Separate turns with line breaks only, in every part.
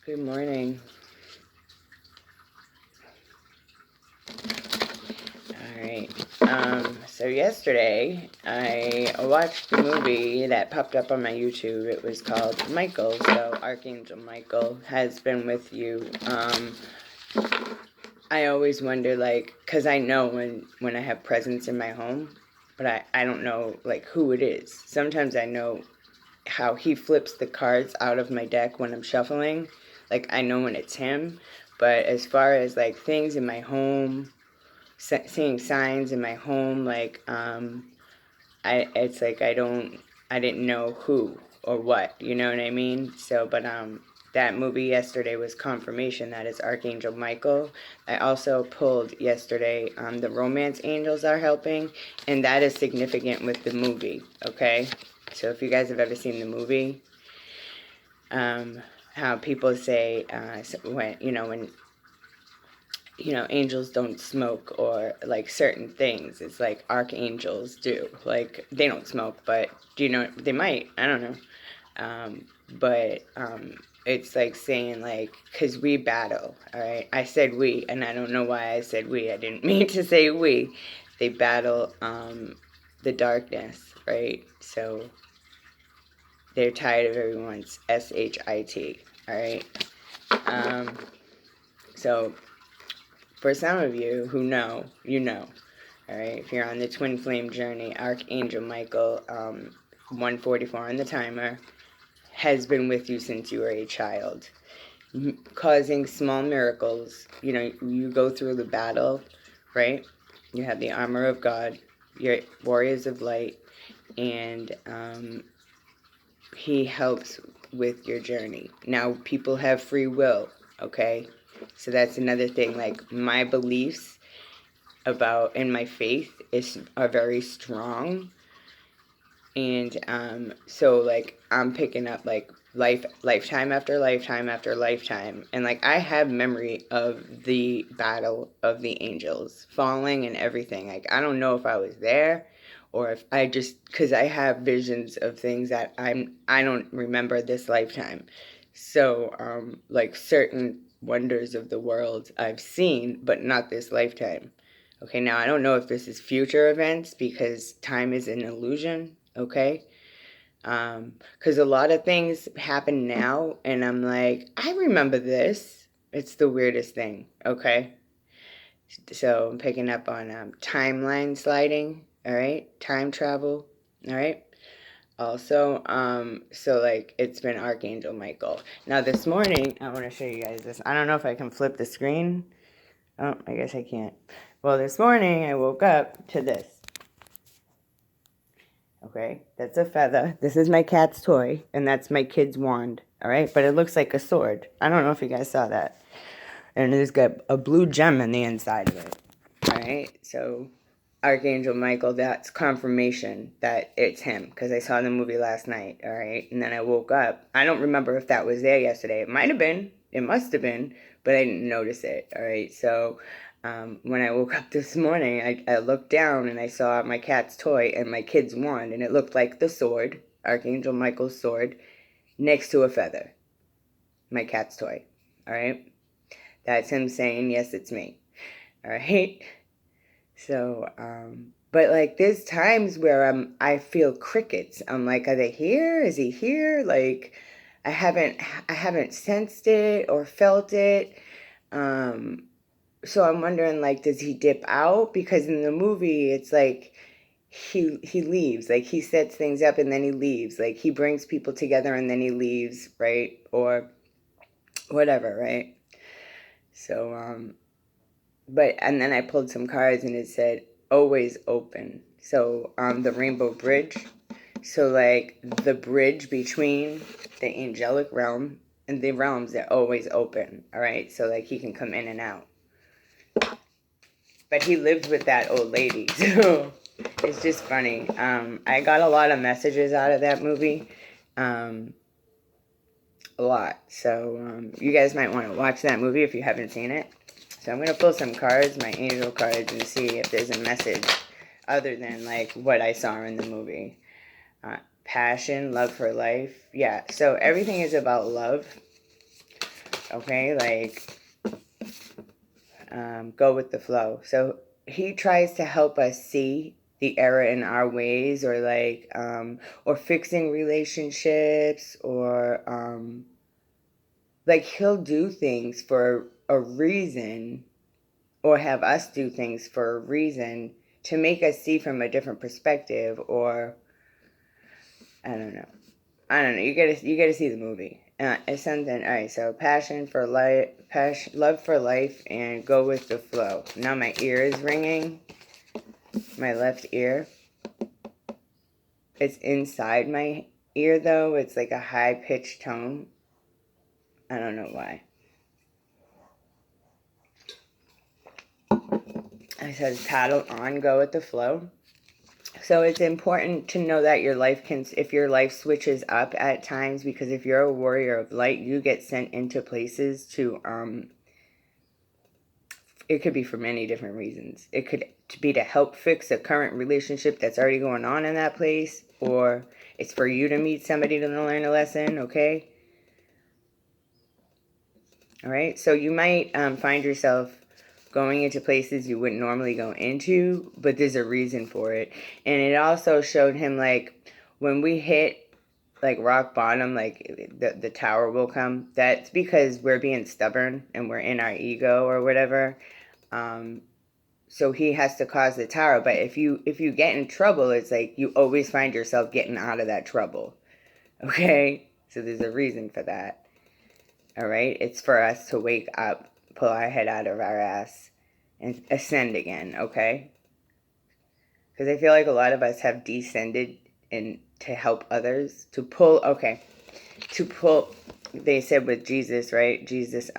Good morning. Alright. So yesterday I watched the movie that popped up on my YouTube. It was called Michael. So Archangel Michael has been with you. I always wonder, like, because I know when I have presents in my home, but I don't know, like, who it is. Sometimes I know how he flips the cards out of my deck when I'm shuffling. Like, I know when it's him. But as far as, like, things in my home, seeing signs in my home, like, it's like I didn't know who or what, you know what I mean? So, but, that movie yesterday was confirmation that it's Archangel Michael. I also pulled yesterday, the romance angels are helping, and that is significant with the movie, okay? So if you guys have ever seen the movie, how people say, when angels don't smoke, or like certain things, it's like archangels do. Like, they don't smoke, but do you know, they might, I don't know. But it's like saying, like, because we battle, all right? I said we, and I don't know why I said we. I didn't mean to say we. They battle the darkness, right? So they're tired of everyone's shit, all right? So for some of you who know, you know, all right? If you're on the twin flame journey, Archangel Michael, 144 on the timer, has been with you since you were a child, causing small miracles. You know, you go through the battle, right? You have the armor of God, your warriors of light, and he helps with your journey. Now, people have free will, okay? So that's another thing. Like, my beliefs about and my faith are very strong. And so, like, I'm picking up, like, lifetime after lifetime after lifetime, and, like, I have memory of the battle of the angels falling and everything. Like, I don't know if I was there, or if I just, because I have visions of things that I don't remember this lifetime. So like, certain wonders of the world I've seen, but not this lifetime. Okay, now I don't know if this is future events, because time is an illusion, okay? Because a lot of things happen now, and I'm like, I remember this. It's the weirdest thing, okay? So I'm picking up on timeline sliding, all right? Time travel, all right? Also, so, like, it's been Archangel Michael. Now this morning, I want to show you guys this. I don't know if I can flip the screen. Oh, I guess I can't. Well, this morning I woke up to this. Okay, that's a feather. This is my cat's toy, and that's my kid's wand. All right, but it looks like a sword. I don't know if you guys saw that. And it's got a blue gem in the inside of it. All right, so Archangel Michael, that's confirmation that it's him, because I saw the movie last night. All right, and then I woke up. I don't remember if that was there yesterday. It might have been. It must have been, but I didn't notice it. All right, so when I woke up this morning, I looked down and I saw my cat's toy and my kid's wand, and it looked like the sword, Archangel Michael's sword, next to a feather. My cat's toy. All right, that's him saying, yes, it's me. All right. So, but, like, there's times where I feel crickets. I'm like, are they here? Is he here? Like, I haven't sensed it or felt it. So I'm wondering, like, does he dip out? Because in the movie, it's like he leaves. Like, he sets things up and then he leaves. Like, he brings people together and then he leaves, right? Or whatever, right? So, and then I pulled some cards and it said, always open. So, the Rainbow Bridge. So, like, the bridge between the angelic realm and the realms, they're always open, all right? So, like, he can come in and out. But he lived with that old lady, so it's just funny. I got a lot of messages out of that movie. A lot. So you guys might want to watch that movie if you haven't seen it. So I'm going to pull some cards, my angel cards, and see if there's a message other than, like, what I saw in the movie. Passion, love for life. Yeah, so everything is about love. Okay, like, go with the flow. So he tries to help us see the error in our ways, or like, or fixing relationships, or like, he'll do things for a reason, or have us do things for a reason to make us see from a different perspective, or I don't know. You gotta see the movie. It's something. All right. So passion for life, love for life, and go with the flow. Now my ear is ringing. My left ear. It's inside my ear though. It's like a high pitched tone. I don't know why. It says paddle on, go with the flow. So it's important to know that your life can, if your life switches up at times, because if you're a warrior of light, you get sent into places to, it could be for many different reasons. It could be to help fix a current relationship that's already going on in that place, or it's for you to meet somebody to learn a lesson, okay? All right, so you might find yourself going into places you wouldn't normally go into, but there's a reason for it. And it also showed him, like, when we hit like rock bottom, like the tower will come. That's because we're being stubborn and we're in our ego or whatever. So he has to cause the tower. But if you get in trouble, it's like you always find yourself getting out of that trouble. Okay, so there's a reason for that. All right, it's for us to wake up, pull our head out of our ass, and ascend again. Okay, because I feel like a lot of us have descended in to help others, to pull. Okay, to pull. They said with Jesus, right? Jesus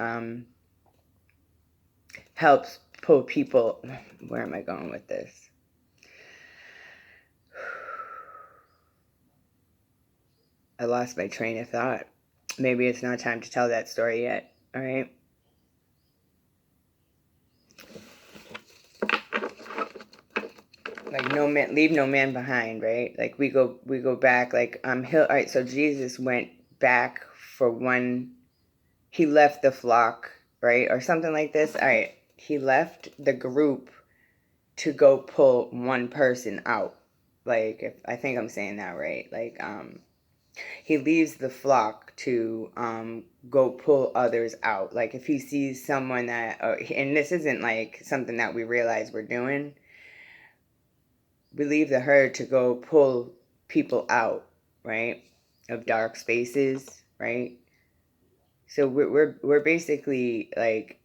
helps pull people. Where am I going with this? I lost my train of thought. Maybe it's not time to tell that story yet. All right. Like, no man, leave no man behind, right? Like, we go back. Like, all right. So Jesus went back for one. He left the flock, right, or something like this. All right. He left the group to go pull one person out. Like, if I think I'm saying that right. Like, he leaves the flock to go pull others out. Like, if he sees someone that, and this isn't like something that we realize we're doing, we leave the herd to go pull people out, right, of dark spaces, right? So we're basically like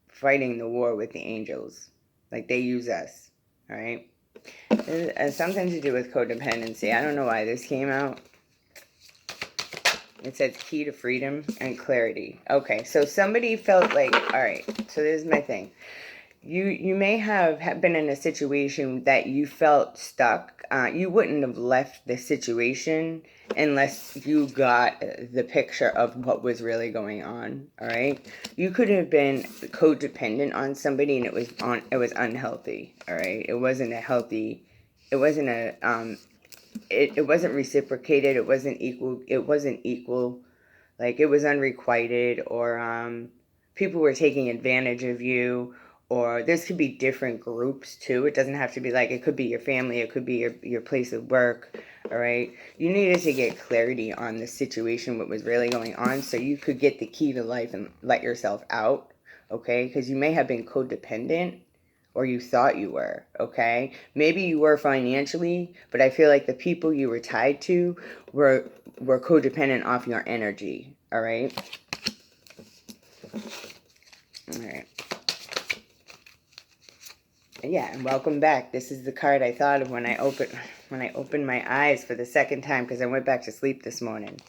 fighting the war with the angels. Like, they use us, all right? It has something to do with codependency. I don't know why this came out. It says key to freedom and clarity. Okay, so somebody felt like, all right, so this is my thing. You may have been in a situation that you felt stuck. You wouldn't have left the situation unless you got the picture of what was really going on. All right, you could have been codependent on somebody, and it was unhealthy. All right, it wasn't a healthy. It wasn't a it wasn't reciprocated. It wasn't equal. It wasn't equal. Like, it was unrequited, or people were taking advantage of you, or this could be different groups too. It doesn't have to be like, it could be your family, it could be your place of work. All right, you needed to get clarity on the situation, what was really going on, so you could get the key to life and let yourself out. Okay, because you may have been codependent, or you thought you were. Okay, maybe you were financially, but I feel like the people you were tied to were codependent off your energy. All right. All right. Yeah, and welcome back. This is the card I thought of when I opened my eyes for the second time, because I went back to sleep this morning.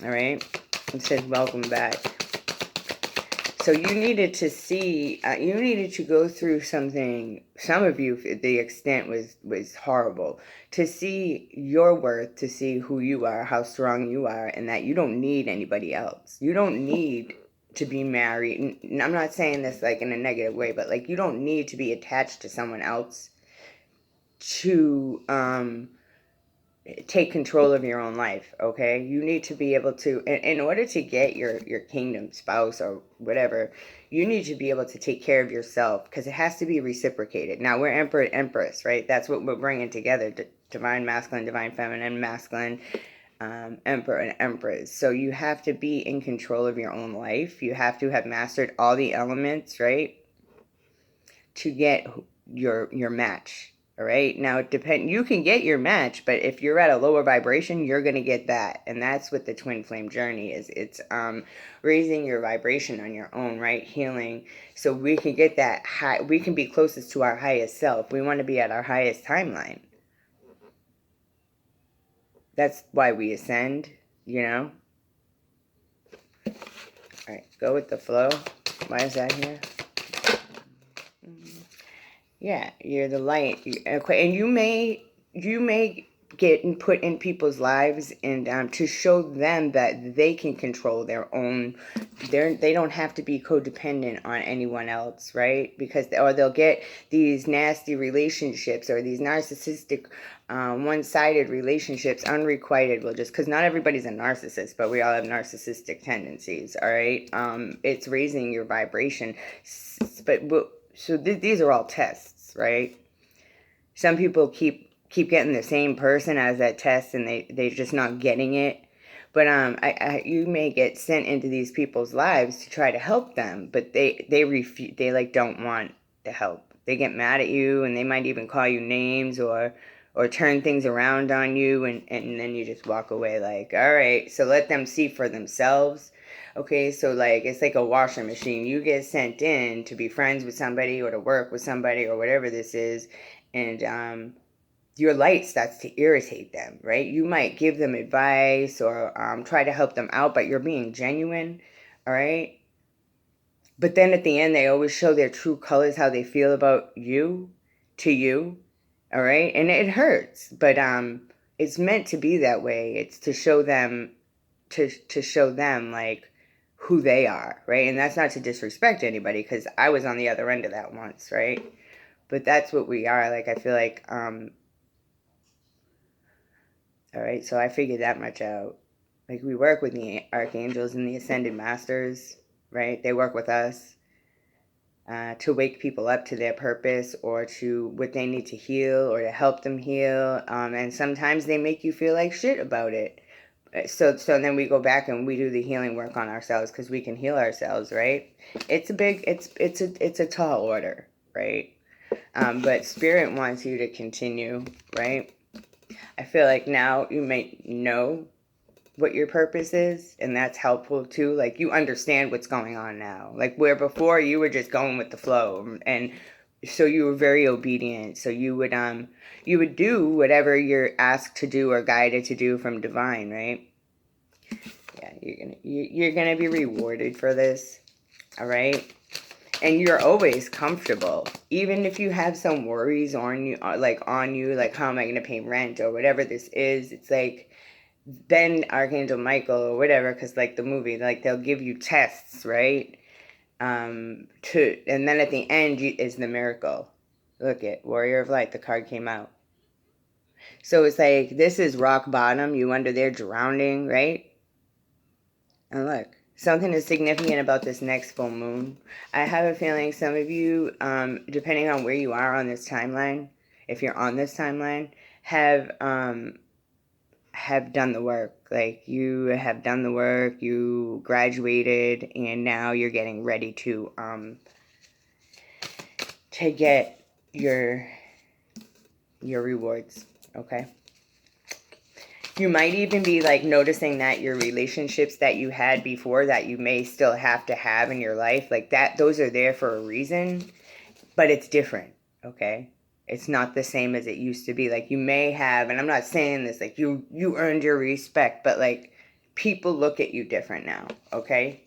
All right. It says welcome back. So you needed to see, you needed to go through something. Some of you, the extent was horrible. To see your worth, to see who you are, how strong you are, and that you don't need anybody else. You don't need to be married. And I'm not saying this like in a negative way, but like, you don't need to be attached to someone else to take control of your own life, okay? You need to be able to, in order to get your kingdom spouse or whatever, you need to be able to take care of yourself, because it has to be reciprocated. Now, we're emperor and empress, right? That's what we're bringing together, divine masculine, divine feminine, masculine, emperor and empress. So you have to be in control of your own life. You have to have mastered all the elements, right, to get your match. All right. Now it depends. You can get your match, but if you're at a lower vibration, you're gonna get that, and that's what the twin flame journey is. It's raising your vibration on your own, right? Healing, so we can get that high. We can be closest to our highest self. We want to be at our highest timeline. That's why we ascend. You know. All right. Go with the flow. Why is that here? Yeah, you're the light. Okay, and you may get put in people's lives, and to show them that they can control their own. They don't have to be codependent on anyone else, right? Because or they'll get these nasty relationships or these narcissistic, one-sided relationships, unrequited. Well, just because not everybody's a narcissist, but we all have narcissistic tendencies. All right, it's raising your vibration, but. So these are all tests, right? Some people keep getting the same person as that test, and they're just not getting it. But you may get sent into these people's lives to try to help them, but they refuse. They like don't want the help. They get mad at you, and they might even call you names or turn things around on you, and then you just walk away like, all right. So let them see for themselves. Okay, so like it's like a washing machine. You get sent in to be friends with somebody or to work with somebody or whatever this is, and your light starts to irritate them, right? You might give them advice or try to help them out, but you're being genuine, all right? But then at the end, they always show their true colors, how they feel about you, to you, all right? And it hurts, but it's meant to be that way. It's to show them, to show them like who they are, right? And that's not to disrespect anybody, because I was on the other end of that once, right? But that's what we are. Like, I feel like, all right, so I figured that much out. Like, we work with the archangels and the ascended masters, right? They work with us to wake people up to their purpose or to what they need to heal or to help them heal. And sometimes they make you feel like shit about it. So then we go back and we do the healing work on ourselves, because we can heal ourselves, right? It's a tall order, right? But spirit wants you to continue, right? I feel like now you may know what your purpose is, and that's helpful too. Like, you understand what's going on now. Like, where before you were just going with the flow, and so you were very obedient. So you would do whatever you're asked to do or guided to do from divine, right? Yeah, you're gonna be rewarded for this, all right? And you're always comfortable, even if you have some worries on you, like how am I gonna pay rent or whatever this is. It's like, then Archangel Michael or whatever, because like the movie, like they'll give you tests, right? And then at the end is the miracle. Look at Warrior of Light, the card came out. So it's like, this is rock bottom. You under there drowning, right? And look, something is significant about this next full moon. I have a feeling some of you, depending on where you are on this timeline, if you're on this timeline, have done the work. Like, you have done the work, you graduated, and now you're getting ready to get your rewards, okay? You might even be like noticing that your relationships that you had before that you may still have to have in your life, like that, those are there for a reason, but it's different, okay? It's not the same as it used to be. Like, you may have, and I'm not saying this, like you earned your respect, but like people look at you different now, okay?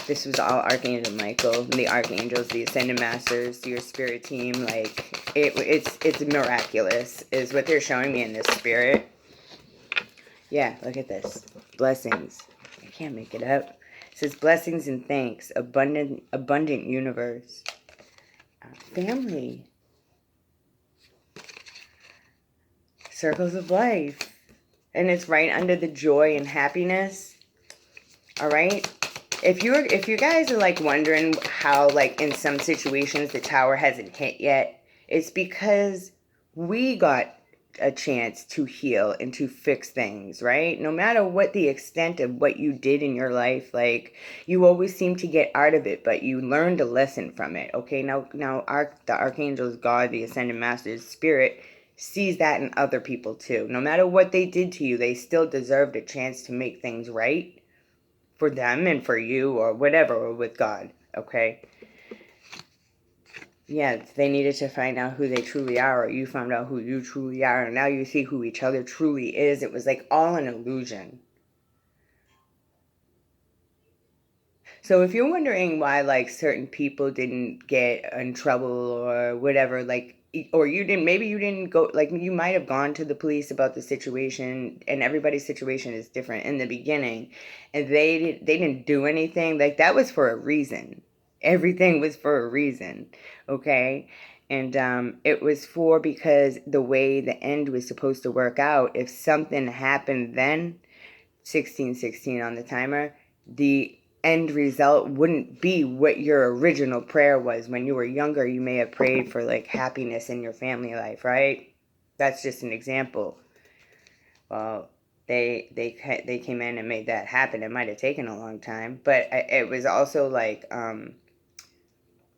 This was all Archangel Michael, the archangels, the ascended masters, your spirit team. Like, it's miraculous is what they're showing me in this spirit. Yeah, look at this. Blessings. I can't make it up. It says blessings and thanks. Abundant universe. Family. Circles of life. And it's right under the joy and happiness. All right? If you guys are like wondering how like in some situations the tower hasn't hit yet, it's because we got a chance to heal and to fix things, right? No matter what the extent of what you did in your life, like you always seem to get out of it, but you learned a lesson from it. Okay, now the archangels, God, the ascended masters, spirit sees that in other people too. No matter what they did to you, they still deserved a chance to make things right for them and for you or whatever, or with God. Okay. Yeah, they needed to find out who they truly are, or you found out who you truly are, and now you see who each other truly is. It was like all an illusion. So if you're wondering why like certain people didn't get in trouble or whatever, like, or you didn't, maybe you didn't go, like you might have gone to the police about the situation, and everybody's situation is different in the beginning, and they didn't do anything. Like that was for a reason. Everything was for a reason, okay? And it was for because the way the end was supposed to work out. If something happened then, 1616 on the timer, the end result wouldn't be what your original prayer was. When you were younger, you may have prayed for like happiness in your family life, right? That's just an example. Well, they came in and made that happen. It might have taken a long time, but it was also like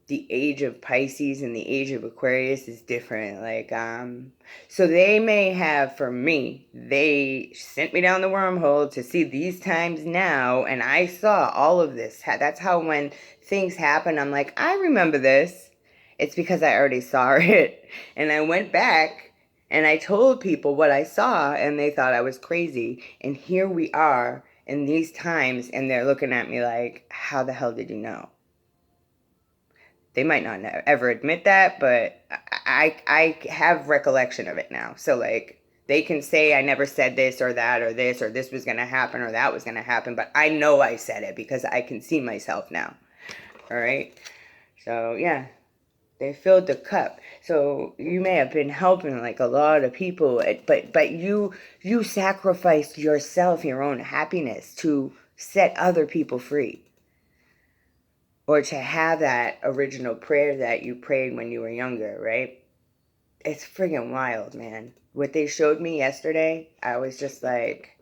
the age of Pisces and the age of Aquarius is different. Like, so they may have, for me, they sent me down the wormhole to see these times now, and I saw all of this. That's how when things happen, I'm like, I remember this. It's because I already saw it. And I went back and I told people what I saw, and they thought I was crazy. And here we are in these times, and they're looking at me like, how the hell did you know? They might not ever admit that, but I have recollection of it now. So like they can say I never said this or that or this was going to happen or that was going to happen, but I know I said it because I can see myself now. All right? So, yeah. They filled the cup. So you may have been helping like a lot of people, but you sacrificed yourself, your own happiness to set other people free. Or to have that original prayer that you prayed when you were younger, right? It's friggin' wild, man. What they showed me yesterday, I was just like...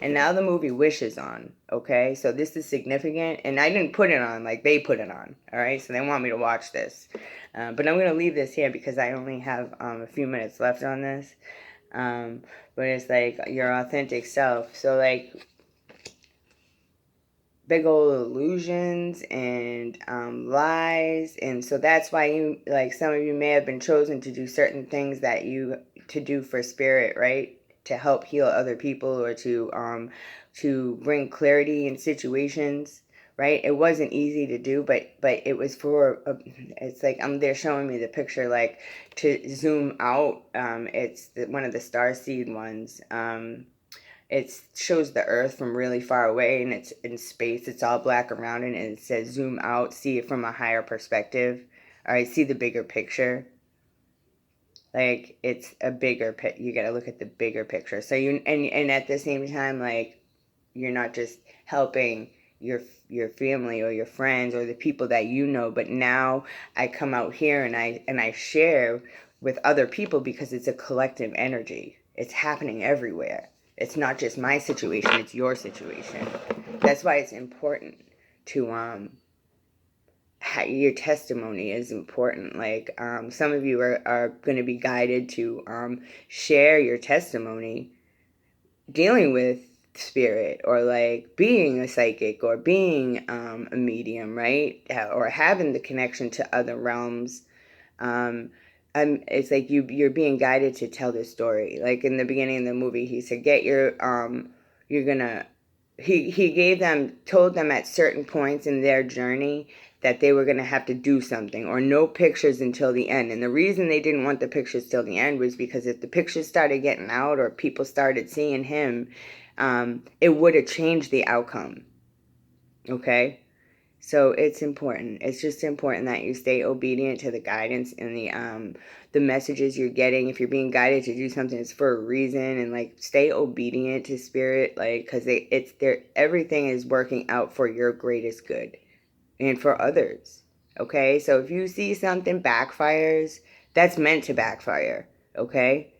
And now the movie Wish is on, okay? So this is significant. And I didn't put it on, like they put it on, all right? So they want me to watch this. But I'm going to leave this here because I only have a few minutes left on this. But it's like your authentic self. So like... big old illusions and lies, and so that's why you, like, some of you may have been chosen to do certain things that you to do for spirit, right, to help heal other people or to bring clarity in situations, right? It wasn't easy to do, but it was for it's like they're showing me the picture, like to zoom out. It's one of the starseed ones. It shows the earth from really far away, and it's in space. It's all black around it, and it says zoom out, see it from a higher perspective. All right, see the bigger picture. Like, it's a bigger you got to look at the bigger picture. So you and at the same time, like, you're not just helping your family or your friends or the people that you know, but now I come out here and I share with other people because it's a collective energy. It's happening everywhere. It's not just my situation, it's your situation. That's why it's important to your testimony is important. Like, some of you are going to be guided to share your testimony dealing with spirit, or like being a psychic, or being a medium, right? Or having the connection to other realms. It's like you're being guided to tell this story. Like in the beginning of the movie, he said, "Get your you're gonna." He told them at certain points in their journey that they were gonna have to do something, or no pictures until the end. And the reason they didn't want the pictures till the end was because if the pictures started getting out, or people started seeing him, it would have changed the outcome. Okay. So it's important. It's just important that you stay obedient to the guidance and the messages you're getting. If you're being guided to do something, it's for a reason, and like stay obedient to spirit, like because it's there. Everything is working out for your greatest good and for others. Okay, so if you see something backfires, that's meant to backfire. Okay,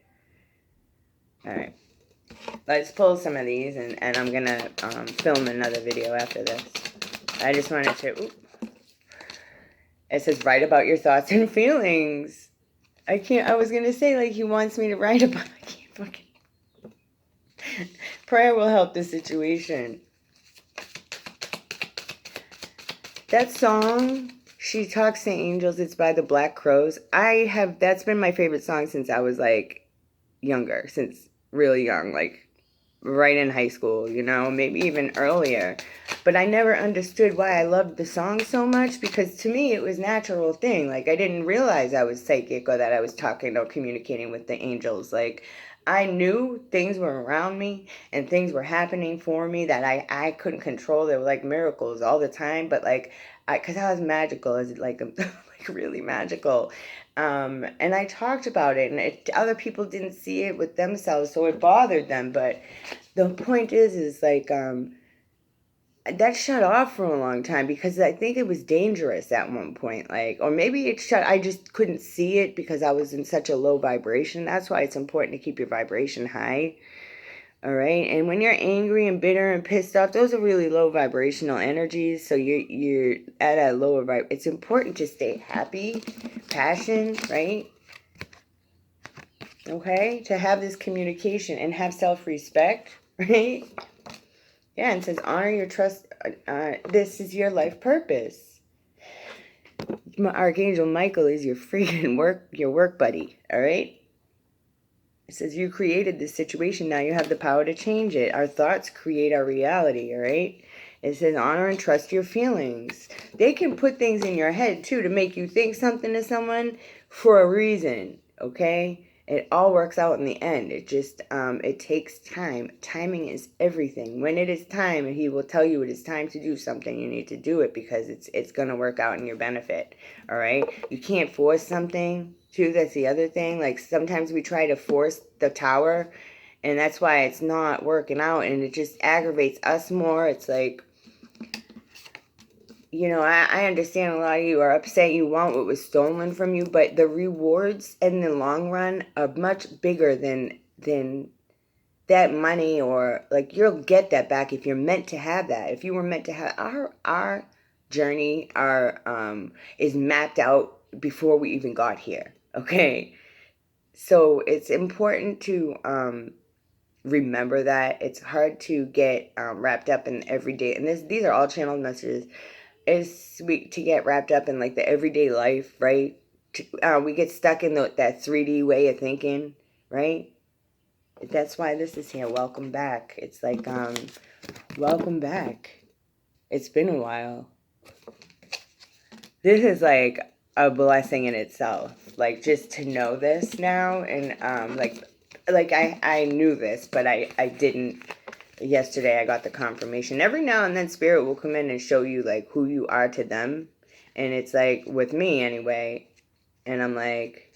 all right. Let's pull some of these, and I'm gonna film another video after this. I just wanted to. It says write about your thoughts and feelings. I was gonna say like he wants me to write about. I can't fucking. Prayer will help the situation. That song, She Talks to Angels, it's by the Black Crows. That's been my favorite song since I was like younger, since really young, like right in high school, maybe even earlier. But I never understood why I loved the song so much, because to me it was a natural thing. Like I didn't realize I was psychic or that I was talking or communicating with the angels. Like I knew things were around me and things were happening for me that I couldn't control. They were like miracles all the time, but like because I was magical, as like like really magical. And I talked about it, and other people didn't see it with themselves, so it bothered them. But the point is like that shut off for a long time because I think it was dangerous at one point, like, or maybe it shut. I just couldn't see it because I was in such a low vibration. That's why it's important to keep your vibration high. All right, and when you're angry and bitter and pissed off, those are really low vibrational energies. So you're at a lower vibe. It's important to stay happy, passion, right? Okay, to have this communication and have self-respect, right? Yeah, and it says honor your trust. This is your life purpose. Archangel Michael is your freaking work buddy. All right. It says you created this situation. Now you have the power to change it. Our thoughts create our reality. All right. It says honor and trust your feelings. They can put things in your head too to make you think something to someone for a reason. Okay. It all works out in the end. It just, it takes time. Timing is everything. When it is time, he will tell you it is time to do something. You need to do it because it's going to work out in your benefit. All right. You can't force something too. That's the other thing. Like sometimes we try to force the tower, and that's why it's not working out, and it just aggravates us more. It's like, I understand a lot of you are upset you want what was stolen from you, but the rewards in the long run are much bigger than that money, or like you'll get that back if you're meant to have that. If you were meant to have our journey, is mapped out before we even got here. Okay, so it's important to remember that. It's hard to get wrapped up in everyday, and these are all channeled messages. It's sweet to get wrapped up in like the everyday life, right? We get stuck in that 3D way of thinking, right? That's why this is here. Welcome back. It's like, welcome back. It's been a while. This is like a blessing in itself. Like just to know this now, and like I knew this, but I didn't. Yesterday I got the confirmation. Every now and then spirit will come in and show you like who you are to them, and it's like with me anyway, and I'm like,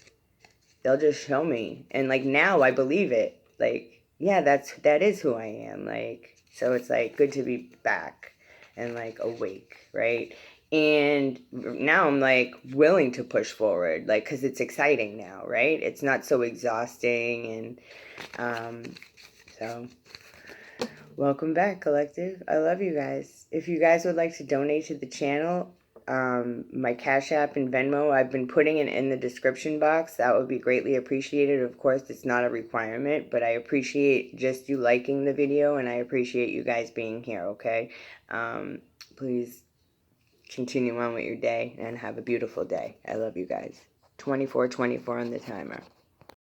they'll just show me, and like now I believe it. Like, yeah, that is who I am. Like, so it's like good to be back and like awake, right? And now I'm like willing to push forward, like, because it's exciting now, right? It's not so exhausting, and so welcome back, collective. I love you guys. If you guys would like to donate to the channel, my Cashapp and Venmo, I've been putting it in the description box. That would be greatly appreciated. Of course, it's not a requirement, but I appreciate just you liking the video, and I appreciate you guys being here, okay? Please continue on with your day and have a beautiful day. I love you guys. 24:24 on the timer.